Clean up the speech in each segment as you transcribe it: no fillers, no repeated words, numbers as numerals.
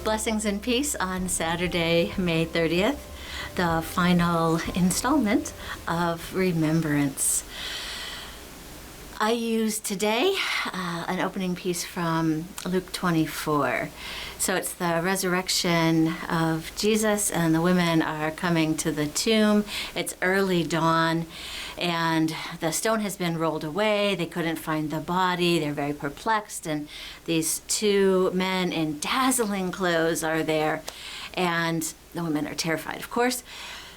Blessings and peace on Saturday, May 30th, the final installment of Remembrance. I used today an opening piece from Luke 24. So it's the resurrection of Jesus, and the women are coming to the tomb. It's early dawn, and the stone has been rolled away. They couldn't find the body. They're very perplexed, and these two men in dazzling clothes are there, and the women are terrified, of course.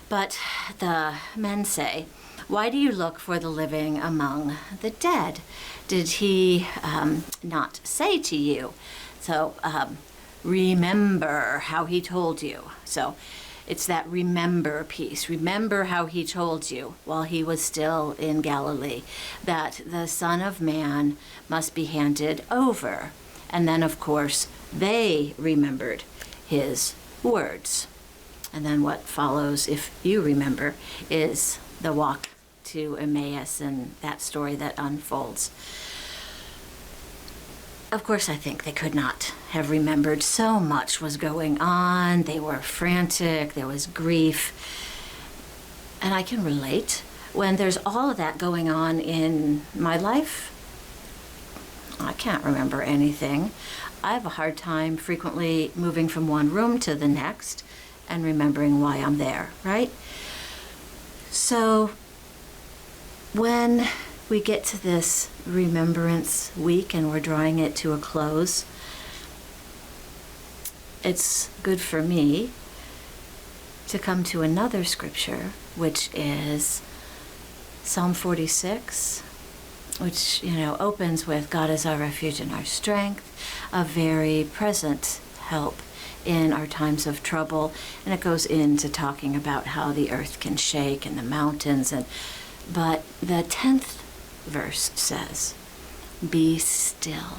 But the men say, "Why do you look for the living among the dead? Did he not say to you?" So remember how he told you. So it's that remember piece. Remember how he told you while he was still in Galilee that the Son of Man must be handed over. And then, of course, they remembered his words. And then what follows, if you remember, is the walk to Emmaus and that story that unfolds. Of course, I think they could not have remembered. So much was going on. They were frantic. There was grief. And I can relate. When there's all of that going on in my life, I can't remember anything. I have a hard time frequently moving from one room to the next and remembering why I'm there, right? So when we get to this Remembrance Week and we're drawing it to a close, it's good for me to come to another scripture, which is Psalm 46, which, opens with God is our refuge and our strength, a very present help in our times of trouble. And it goes into talking about how the earth can shake and the mountains. But the 10th verse says, "Be still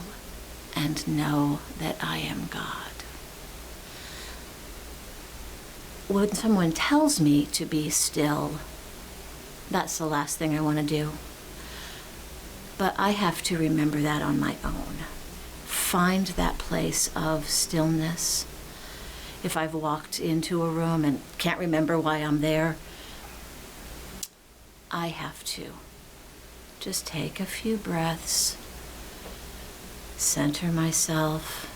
and know that I am God." When someone tells me to be still, that's the last thing I want to do. But I have to remember that on my own. Find that place of stillness. If I've walked into a room and can't remember why I'm there, I have to just take a few breaths, center myself,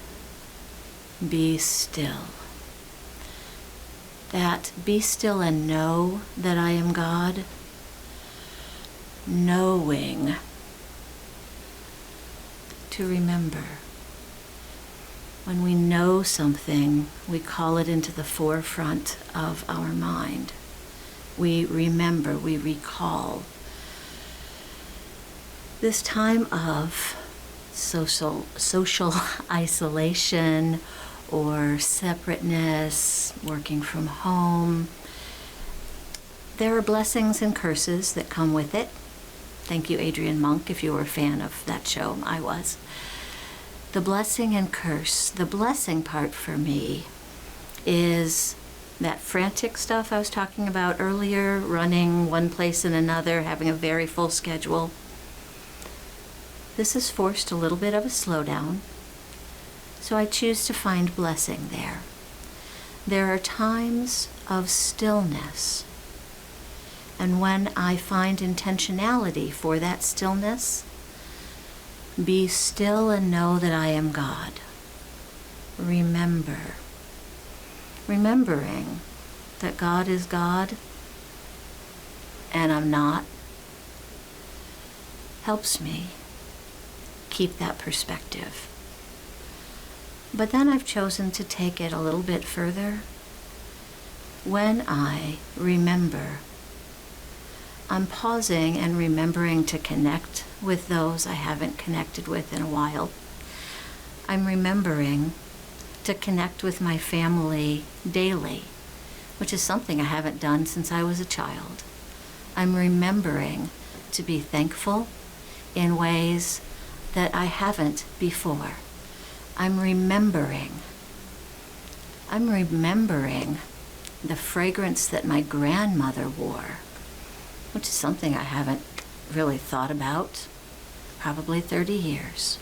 be still. That be still and know that I am God, knowing to remember. When we know something, we call it into the forefront of our mind. We remember, we recall. This time of social isolation or separateness, working from home, there are blessings and curses that come with it. Thank you, Adrian Monk, if you were a fan of that show. I was. The blessing and curse. The blessing part for me is that frantic stuff I was talking about earlier, running one place and another, having a very full schedule. This has forced a little bit of a slowdown, so I choose to find blessing there. There are times of stillness, and when I find intentionality for that stillness, be still and know that I am God. Remembering that God is God and I'm not, helps me keep that perspective. But then I've chosen to take it a little bit further. When I remember, I'm pausing and remembering to connect with those I haven't connected with in a while. I'm remembering to connect with my family daily, which is something I haven't done since I was a child. I'm remembering to be thankful in ways that I haven't before. I'm remembering the fragrance that my grandmother wore, which is something I haven't really thought about probably 30 years.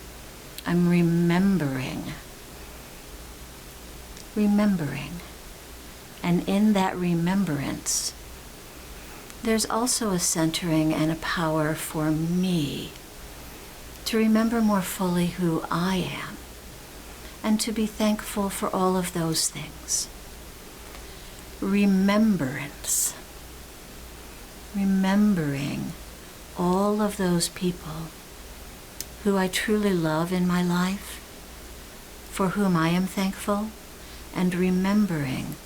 I'm remembering remembering. And in that remembrance, there's also a centering and a power for me to remember more fully who I am and to be thankful for all of those things. Remembrance. Remembering all of those people who I truly love in my life, for whom I am thankful, and remembering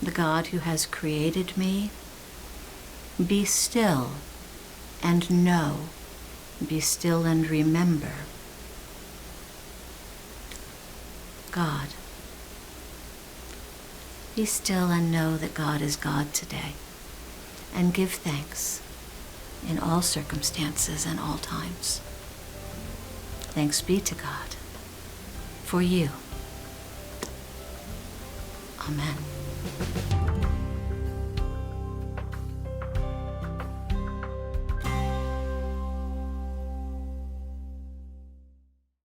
the God who has created me. Be still and know. Be still and remember God. Be still and know that God is God today, and give thanks in all circumstances and all times. Thanks be to God for you. Amen.